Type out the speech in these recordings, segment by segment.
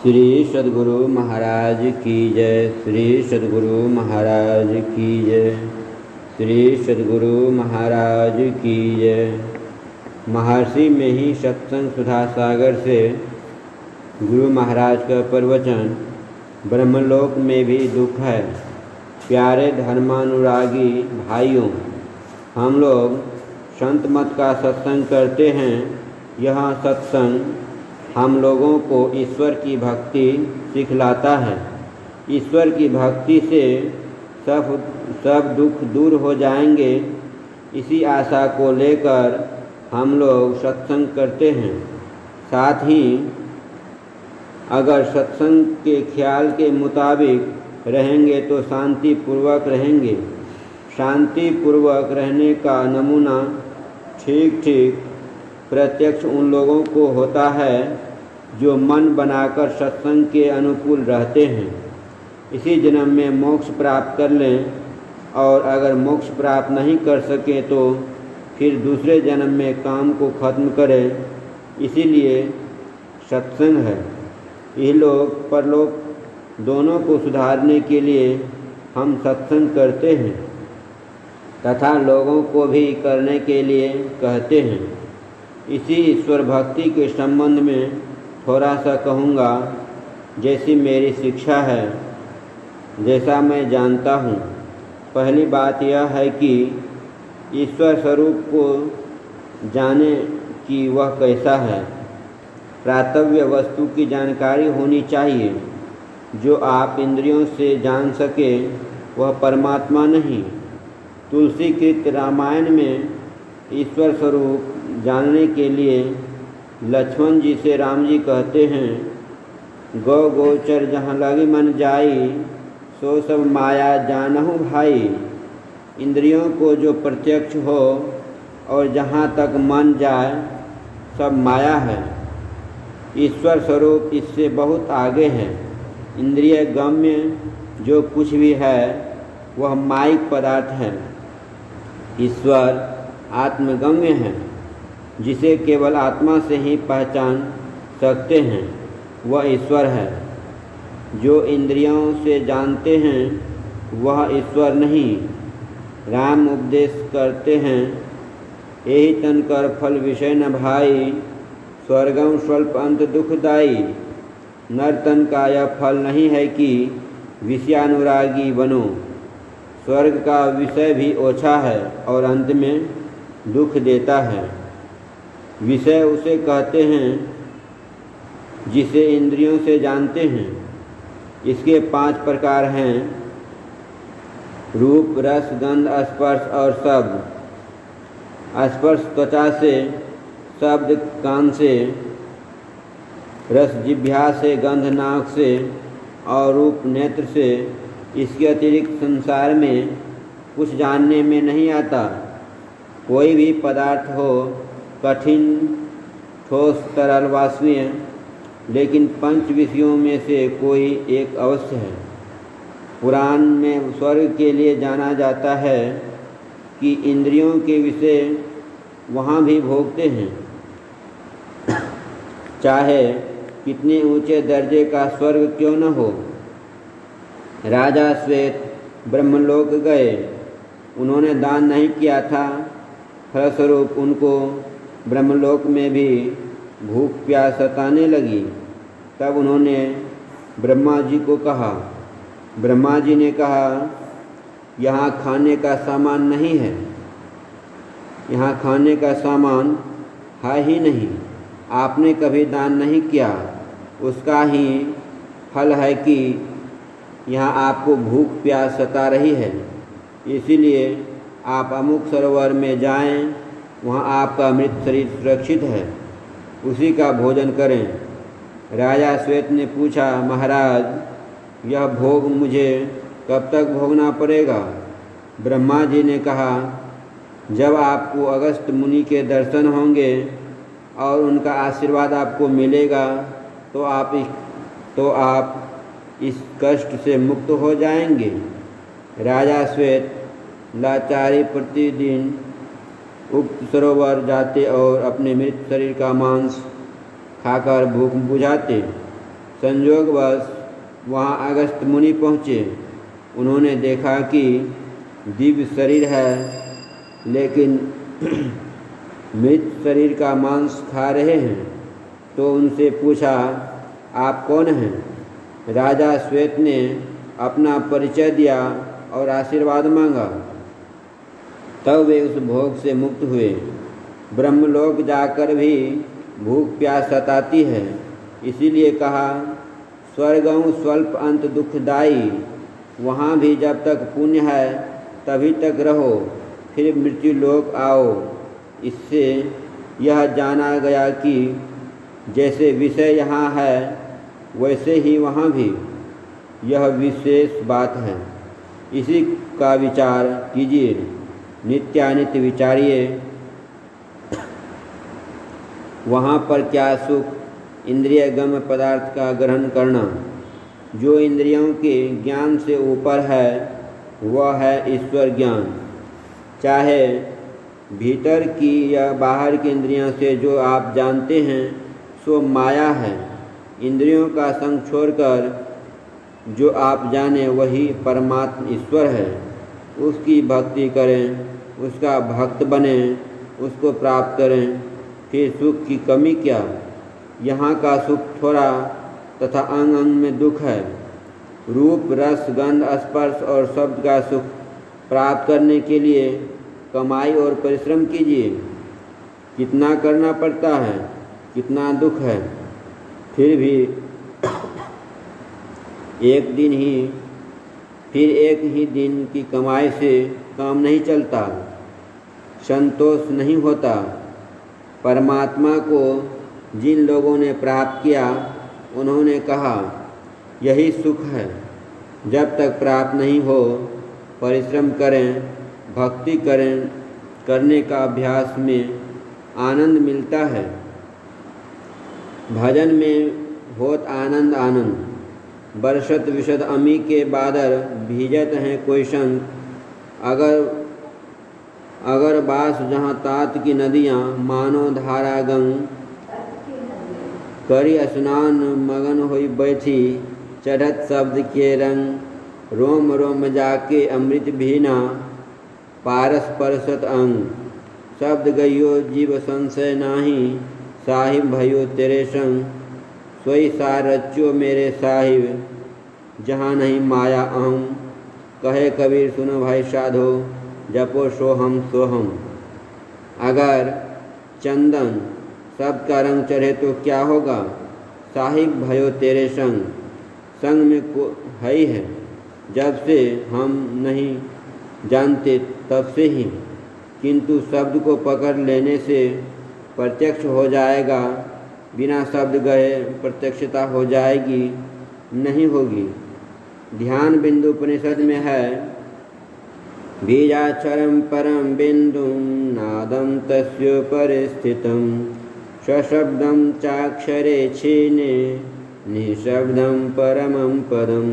श्री सद्गुरु महाराज की जय। श्री सद्गुरु महाराज की जय। श्री सद्गुरु महाराज की जय। महर्षि में ही सत्संग सुधा सागर से गुरु महाराज का प्रवचन। ब्रह्मलोक में भी दुख है। प्यारे धर्मानुरागी भाइयों, हम लोग संत मत का सत्संग करते हैं। यह सत्संग हम लोगों को ईश्वर की भक्ति सिखलाता है। ईश्वर की भक्ति से सब दुख दूर हो जाएंगे, इसी आशा को लेकर हम लोग सत्संग करते हैं। साथ ही अगर सत्संग के ख्याल के मुताबिक रहेंगे तो शांति पूर्वक रहेंगे। शांति पूर्वक रहने का नमूना ठीक प्रत्यक्ष उन लोगों को होता है जो मन बनाकर सत्संग के अनुकूल रहते हैं। इसी जन्म में मोक्ष प्राप्त कर लें, और अगर मोक्ष प्राप्त नहीं कर सके तो फिर दूसरे जन्म में काम को खत्म करें। इसीलिए सत्संग है। इहलोक परलोक दोनों को सुधारने के लिए हम सत्संग करते हैं तथा लोगों को भी करने के लिए कहते हैं। इसी ईश्वर भक्ति के संबंध में थोड़ा सा कहूँगा, जैसी मेरी शिक्षा है, जैसा मैं जानता हूँ। पहली बात यह है कि ईश्वर स्वरूप को जाने कि वह कैसा है। प्रातव्य वस्तु की जानकारी होनी चाहिए। जो आप इंद्रियों से जान सके वह परमात्मा नहीं। तुलसीकृत रामायण में ईश्वर स्वरूप जानने के लिए लक्ष्मण जी से राम जी कहते हैं, गौ गोचर जहाँ लगी मन जाई, सो सब माया जानहु भाई। इंद्रियों को जो प्रत्यक्ष हो और जहाँ तक मन जाए सब माया है। ईश्वर स्वरूप इससे बहुत आगे है। इंद्रिय गम्य जो कुछ भी है वह मायिक पदार्थ है। ईश्वर आत्मगम्य है, जिसे केवल आत्मा से ही पहचान सकते हैं, वह ईश्वर है। जो इंद्रियों से जानते हैं वह ईश्वर नहीं। राम उपदेश करते हैं, यही तन कर फल विषय न भाई, स्वर्गम स्वल्प अंत दुखदाई। नर तन का यह फल नहीं है कि विषयानुरागी बनो। स्वर्ग का विषय भी ओछा है और अंत में दुख देता है। विषय उसे कहते हैं जिसे इंद्रियों से जानते हैं। इसके 5 प्रकार हैं: रूप, रस, गंध, स्पर्श और शब्द। स्पर्श त्वचा से, शब्द कान से, रस जिह्वा से, गंध नाक से और रूप नेत्र से। इसके अतिरिक्त संसार में कुछ जानने में नहीं आता। कोई भी पदार्थ हो, कठिन, ठोस, तरल, वाष्पीय, लेकिन 5 विषयों में से कोई एक अवश्य है। पुराण में स्वर्ग के लिए जाना जाता है कि इंद्रियों के विषय वहाँ भी भोगते हैं। चाहे कितने ऊंचे दर्जे का स्वर्ग क्यों न हो। राजा श्वेत ब्रह्मलोक गए। उन्होंने दान नहीं किया था, फलस्वरूप उनको ब्रह्मलोक में भी भूख प्यास सताने लगी। तब उन्होंने ब्रह्मा जी को कहा। ब्रह्मा जी ने कहा, यहाँ खाने का सामान नहीं है। यहाँ खाने का सामान है ही नहीं। आपने कभी दान नहीं किया, उसका ही फल है कि यहाँ आपको भूख प्यास सता रही है। इसीलिए आप अमुक सरोवर में जाएं, वहाँ आपका मृत शरीर सुरक्षित है, उसी का भोजन करें। राजा श्वेत ने पूछा, महाराज यह भोग मुझे कब तक भोगना पड़ेगा? ब्रह्मा जी ने कहा, जब आपको अगस्त मुनि के दर्शन होंगे और उनका आशीर्वाद आपको मिलेगा तो आप इस कष्ट से मुक्त हो जाएंगे। राजा श्वेत लाचारी प्रतिदिन उक्त सरोवर जाते और अपने मृत शरीर का मांस खाकर भूख बुझाते। संयोगवश वहाँ अगस्त मुनि पहुँचे। उन्होंने देखा कि दिव्य शरीर है, लेकिन मृत शरीर का मांस खा रहे हैं। तो उनसे पूछा, आप कौन हैं? राजा श्वेत ने अपना परिचय दिया और आशीर्वाद मांगा। तब वे उस भोग से मुक्त हुए। ब्रह्मलोक जाकर भी भूख प्यास सताती है, इसीलिए कहा स्वर्गं स्वल्प अंत दुखदायी। वहाँ भी जब तक पुण्य है तभी तक रहो, फिर मृत्यु लोक आओ। इससे यह जाना गया कि जैसे विषय यहाँ है वैसे ही वहाँ भी। यह विशेष बात है, इसी का विचार कीजिए। नित्यानित्य विचारिए। वहाँ पर क्या सुख इंद्रिय गम्य पदार्थ का ग्रहण करना। जो इंद्रियों के ज्ञान से ऊपर है वह है ईश्वर ज्ञान। चाहे भीतर की या बाहर की इंद्रियों से जो आप जानते हैं सो माया है। इंद्रियों का संग छोड़कर जो आप जाने वही परमात्मा ईश्वर है। उसकी भक्ति करें, उसका भक्त बने, उसको प्राप्त करें, फिर सुख की कमी क्या। यहाँ का सुख थोड़ा तथा अंग अंग में दुख है। रूप रस गंध स्पर्श और शब्द का सुख प्राप्त करने के लिए कमाई और परिश्रम कीजिए। कितना करना पड़ता है, कितना दुख है, फिर भी एक ही दिन की कमाई से काम नहीं चलता, संतोष नहीं होता। परमात्मा को जिन लोगों ने प्राप्त किया उन्होंने कहा यही सुख है। जब तक प्राप्त नहीं हो परिश्रम करें, भक्ति करें, करने का अभ्यास में आनंद मिलता है। भजन में होत आनंद आनंद। बरसत विशद अमी के बादर भीजत हैं कोई संग। अगर बास जहाँ तात की नदियाँ मानो धारा गंग। करी स्नान मगन होई बैठी चढ़त शब्द के रंग। रोम रोम जाके अमृत भीना पारस परसत अंग। शब्द गयो जीव संशय नाही साहिब भयो तेरे संग। सोई सार रच्यो मेरे साहिब जहाँ नहीं माया अहम। कहे कबीर सुनो भाई साधो जपो सोहम सोहम। अगर चंदन शब्द का रंग चढ़े तो क्या होगा? साहिब भयो तेरे संग। संग में को है ही है। जब से हम नहीं जानते तब से ही, किंतु शब्द को पकड़ लेने से प्रत्यक्ष हो जाएगा। बिना शब्द गए प्रत्यक्षता हो जाएगी, नहीं होगी। ध्यान बिंदु उपनिषद में है बीजाक्षरम परम बिंदुम नादम तस्योपरि स्थितम सशब्दम चाक्षरे छीने निःशब्दम परमं पदम।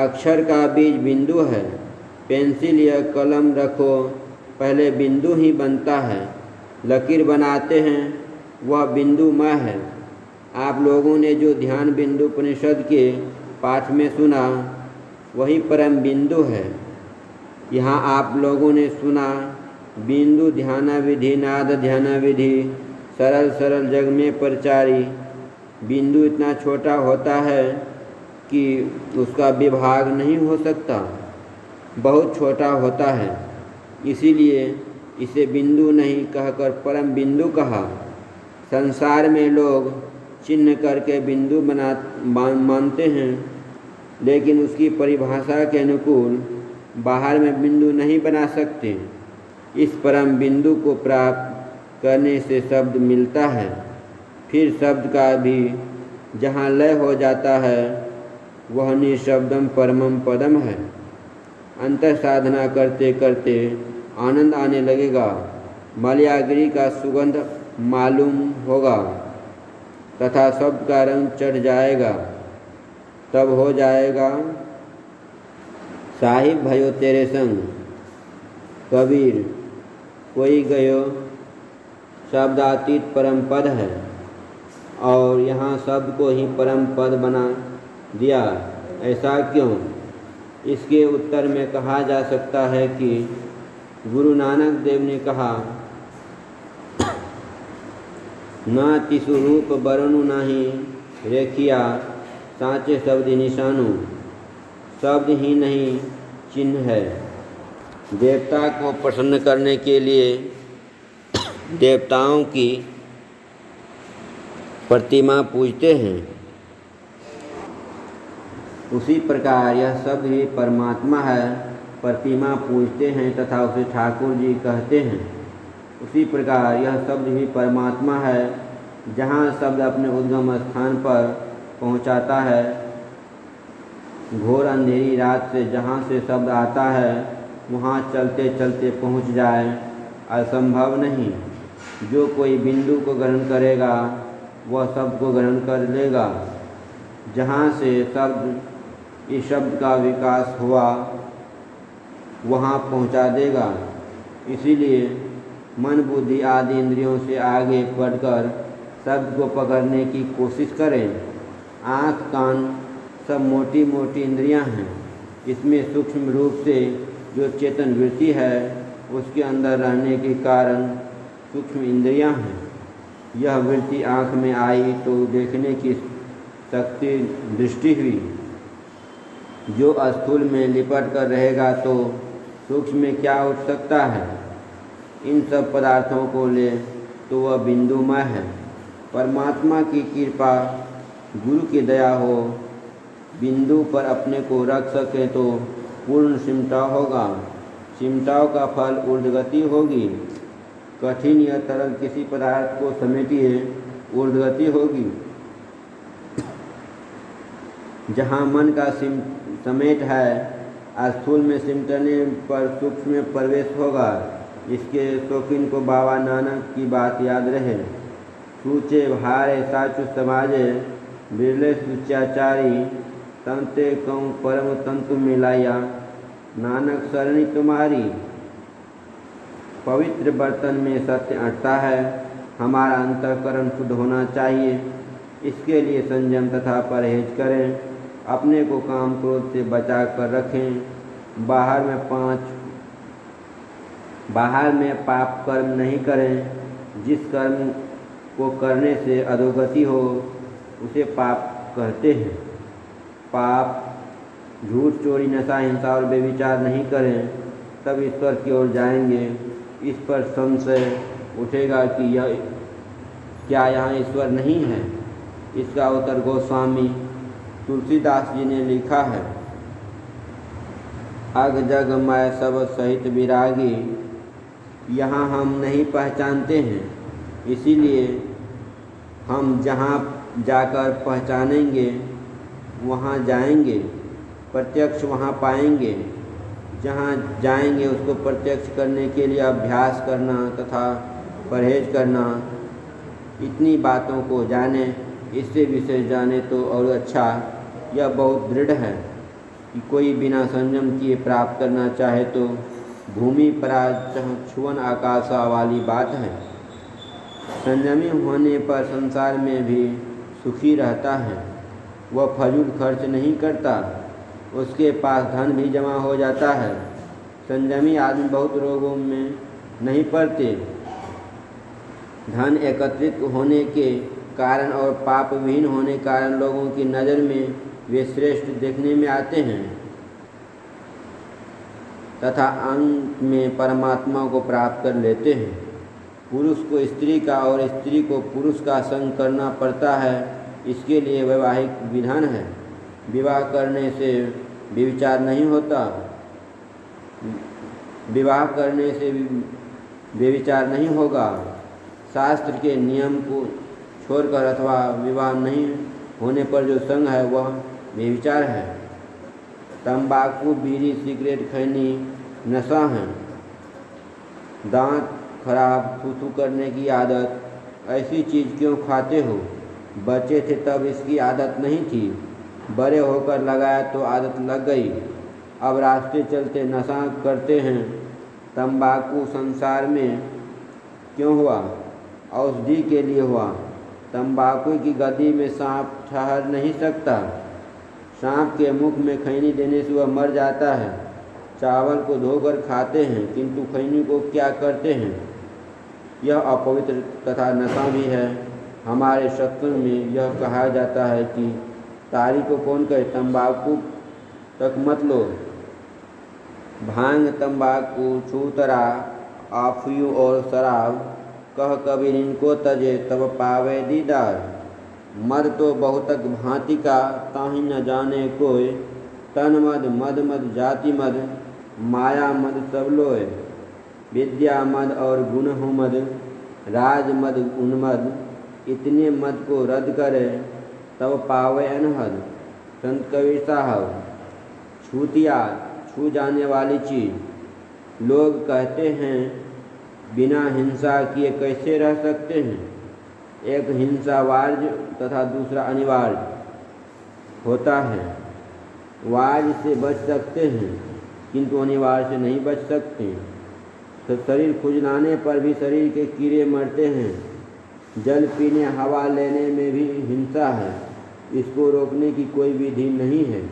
अक्षर का बीज बिंदु है। पेंसिल या कलम रखो, पहले बिंदु ही बनता है। लकीर बनाते हैं, वह बिंदुमय है। आप लोगों ने जो ध्यान बिंदु उपनिषद के पाठ में सुना वही परम बिंदु है। यहाँ आप लोगों ने सुना बिंदु ध्यान विधि नाद ध्यान विधि सरल सरल जग में प्रचारी। बिंदु इतना छोटा होता है कि उसका विभाग नहीं हो सकता, बहुत छोटा होता है। इसीलिए इसे बिंदु नहीं कहकर परम बिंदु कहा। संसार में लोग चिन्ह करके बिंदु मानते हैं, लेकिन उसकी परिभाषा के अनुकूल बाहर में बिंदु नहीं बना सकते। इस परम बिंदु को प्राप्त करने से शब्द मिलता है। फिर शब्द का भी जहाँ लय हो जाता है वह निःशब्दम परमं पदम है। अंतर साधना करते करते आनंद आने लगेगा। मलयागिरी का सुगंध मालूम होगा तथा शब्द का रंग चढ़ जाएगा। तब हो जाएगा साहिब भयो तेरे संग। कबीर कोई गयो शब्दातीत परम पद है और यहाँ सबको ही परम पद बना दिया, ऐसा क्यों? इसके उत्तर में कहा जा सकता है कि गुरु नानक देव ने कहा, ना तिसु रूप बरनु नाही रेखिया साँचे शब्द निशानु, शब्द ही नहीं चिन्ह है। देवता को प्रसन्न करने के लिए देवताओं की प्रतिमा पूजते हैं, उसी प्रकार यह शब्द ही परमात्मा है। प्रतिमा पूजते हैं तथा उसे ठाकुर जी कहते हैं। उसी प्रकार यह शब्द ही परमात्मा है। जहाँ शब्द अपने उद्गम स्थान पर पहुँचाता है, घोर अंधेरी रात से जहाँ से शब्द आता है वहाँ चलते चलते पहुँच जाए, असंभव नहीं। जो कोई बिंदु को ग्रहण करेगा वह शब्द को ग्रहण कर लेगा। जहाँ से शब्द इस शब्द का विकास हुआ वहाँ पहुँचा देगा। इसीलिए मन बुद्धि आदि इंद्रियों से आगे बढ़कर शब्द को पकड़ने की कोशिश करें। आँख कान सब मोटी मोटी इंद्रियां हैं। इसमें सूक्ष्म रूप से जो चेतन वृत्ति है उसके अंदर रहने के कारण सूक्ष्म इंद्रियां हैं। यह वृत्ति आँख में आई तो देखने की शक्ति दृष्टि हुई। जो स्थूल में लिपट कर रहेगा तो सूक्ष्म में क्या उठ सकता है? इन सब पदार्थों को ले तो वह बिंदुमय है। परमात्मा की कृपा, गुरु की दया हो, बिंदु पर अपने को रख सके तो पूर्ण सिमटाव होगा। सिमटाव का फल ऊर्ध्वगति होगी। कठिन या तरल किसी पदार्थ को समेटिए, ऊर्ध्वगति होगी। जहाँ मन का समेट है, स्थूल में सिमटने पर सूक्ष्म में प्रवेश होगा। इसके शौकीन को बाबा नानक की बात याद रहे। सूचे भारे साचु समाजे, बिरले सुचाचारी, तंते कहूँ परम तंतु मिलाया, नानक सरणी तुम्हारी। पवित्र बर्तन में सत्य अटता है। हमारा अंतःकरण शुद्ध होना चाहिए। इसके लिए संयम तथा परहेज करें। अपने को काम क्रोध से बचा कर रखें। बाहर में पाप कर्म नहीं करें। जिस कर्म को करने से अधोगति हो उसे पाप कहते हैं। पाप झूठ, चोरी, नशा, हिंसा और बेविचार नहीं करें, तब ईश्वर की ओर जाएंगे। इस पर संशय उठेगा कि क्या यहाँ ईश्वर नहीं है? इसका उत्तर गोस्वामी तुलसीदास जी ने लिखा है। अग जग मैं सब सहित विरागी, यहाँ हम नहीं पहचानते हैं, इसीलिए हम जहाँ जाकर पहचानेंगे वहाँ जाएंगे, प्रत्यक्ष वहाँ पाएंगे। जहाँ जाएंगे उसको प्रत्यक्ष करने के लिए अभ्यास करना तथा परहेज करना। इतनी बातों को जाने, इससे विशेष जाने तो और अच्छा। यह बहुत दृढ़ है कि कोई बिना संयम किए प्राप्त करना चाहे तो भूमि पराज छुअन आकाशा वाली बात है। संयमी होने पर संसार में भी सुखी रहता है। वह फजूल खर्च नहीं करता, उसके पास धन भी जमा हो जाता है। संयमी आदमी बहुत रोगों में नहीं पड़ते। धन एकत्रित होने के कारण और पाप विहीन होने के कारण लोगों की नज़र में वे श्रेष्ठ देखने में आते हैं तथा अंत में परमात्मा को प्राप्त कर लेते हैं। पुरुष को स्त्री का और स्त्री को पुरुष का संग करना पड़ता है। इसके लिए वैवाहिक विधान है। विवाह करने से व्यभिचार नहीं होता। विवाह करने से व्यभिचार नहीं होगा। शास्त्र के नियम को छोड़कर अथवा विवाह नहीं होने पर जो संग है वह व्यभिचार है। तंबाकू, बीड़ी, सिगरेट, खैनी नशा है। दांत खराब, थूथू करने की आदत, ऐसी चीज़ क्यों खाते हो? बच्चे थे तब इसकी आदत नहीं थी, बड़े होकर लगाया तो आदत लग गई। अब रास्ते चलते नशा करते हैं। तंबाकू संसार में क्यों हुआ? औषधि के लिए हुआ। तंबाकू की गद्दी में सांप ठहर नहीं सकता। सांप के मुख में खैनी देने से वह मर जाता है। चावल को धोकर खाते हैं किंतु खैनी को क्या करते हैं? यह अपवित्र तथा नशा भी है। हमारे सत्संग में यह कहा जाता है कि तारी को कौन कहे तंबाकू तक मत लो। भांग, तंबाकू, छूतरा, आफियों और शराब कह कबीर इनको तजे तब पावे दीदार। मद तो बहुतक भांति का ताहि न जाने कोय। तन मद, मद मद, जाति मद, माया मद सब लोय। विद्या मद और गुण हो मद, राज मद उन्मद। इतने मद को रद्द करे तब पावे अनहद। संत कबीर साहब। छूतिया, छू जाने वाली चीज़। लोग कहते हैं बिना हिंसा किए कैसे रह सकते हैं? एक हिंसा वार्य तथा दूसरा अनिवार्य होता है। वार्य से बच सकते हैं किंतु अनिवार्य से नहीं बच सकते। तो शरीर खुजलाने पर भी शरीर के कीड़े मरते हैं। जल पीने, हवा लेने में भी हिंसा है। इसको रोकने की कोई विधि नहीं है।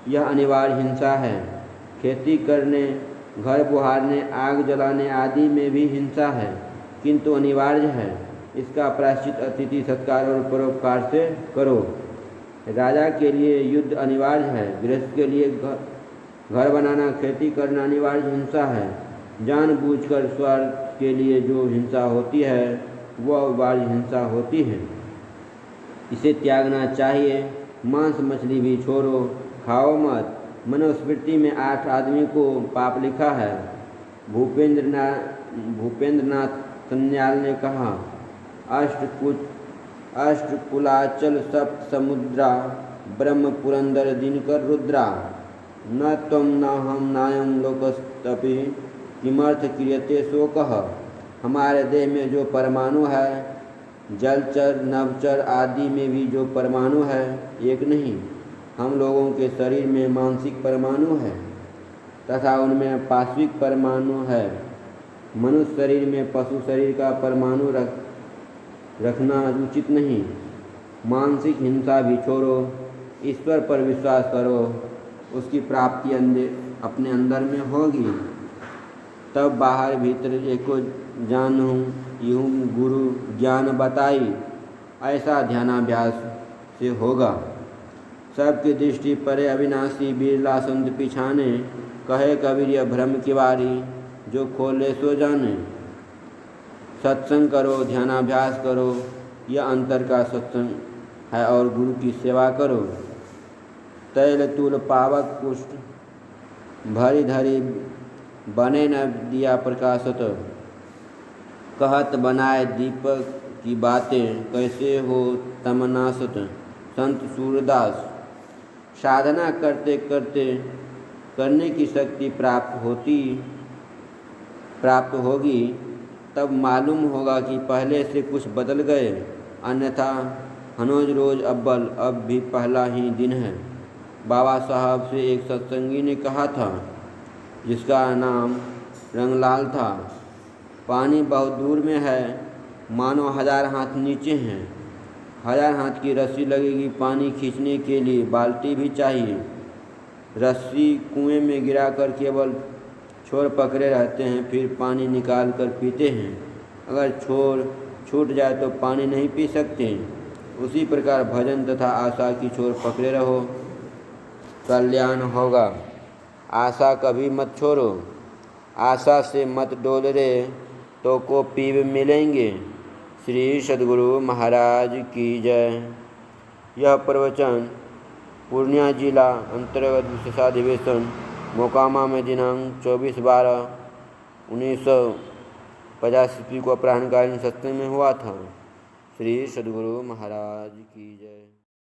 यह अनिवार्य हिंसा है। खेती करने, घर बुहारने, आग जलाने आदि में भी हिंसा है किंतु अनिवार्य है। इसका प्रायश्चित अतिथि सत्कार और परोपकार से करो। राजा के लिए युद्ध अनिवार्य है। गृहस्थ के लिए घर बनाना, खेती करना अनिवार्य हिंसा है। जानबूझकर स्वार्थ के लिए जो हिंसा होती है वह अनिवार्य हिंसा होती है। इसे त्यागना चाहिए। मांस मछली भी छोड़ो, खाओ मत। मनुस्मृति में 8 आदमी को पाप लिखा है। भूपेंद्रनाथ सन्याल ने कहा, अष्टकुलाचल सप्त समुद्रा, ब्रह्म पुरंदर दिनकर रुद्रा। न त्वं न हम नायं लोकस्तपि, किमर्थ क्रियते शोकः। हमारे देह में जो परमाणु है, जलचर, नभचर आदि में भी जो परमाणु है, एक नहीं। हम लोगों के शरीर में मानसिक परमाणु है तथा उनमें पाश्विक परमाणु है। मनुष्य शरीर में पशु शरीर का परमाणु रखना उचित नहीं। मानसिक हिंसा भी छोड़ो, ईश्वर पर विश्वास करो, उसकी प्राप्ति अपने अंदर में होगी। तब बाहर भीतर एको जानूँ यूँ गुरु ज्ञान बताई, ऐसा ध्यानाभ्यास से होगा। सबकी दृष्टि परे अविनाशी, बिरला संत पिछाने। कहे कबीर यह भ्रम की बारी, जो खोले सो जाने। सत्संग करो, ध्यानाभ्यास करो, यह अंतर का सत्संग है और गुरु की सेवा करो। तैल तुल पावक पुष्ट, भरी धरी बने न दिया प्रकाशत। कहत बनाए दीपक की बातें, कैसे हो तमनासत। संत सूरदास। साधना करते करते करने की शक्ति प्राप्त होगी तब मालूम होगा कि पहले से कुछ बदल गए, अन्यथा हनोज रोज अव्वल अब भी पहला ही दिन है। बाबा साहब से एक सत्संगी ने कहा था, जिसका नाम रंगलाल था, पानी बहुत दूर में है, मानो 1000 हाथ नीचे हैं। 1000 हाथ की रस्सी लगेगी पानी खींचने के लिए, बाल्टी भी चाहिए। रस्सी कुएं में गिराकर केवल छोर पकड़े रहते हैं, फिर पानी निकाल कर पीते हैं। अगर छोर छूट जाए तो पानी नहीं पी सकते। उसी प्रकार भजन तथा आशा की छोर पकड़े रहो, कल्याण होगा। आशा कभी मत छोड़ो। आशा से मत डोल रे, तो को पीव मिलेंगे। श्री सद्गुरु महाराज की जय। यह प्रवचन पूर्णिया जिला अंतर्गत विशेषाधिवेशन मोकामा में दिनांक 24/12/1950 को अपराह्नकालीन सत्संग में हुआ था। श्री सद्गुरु महाराज की जय।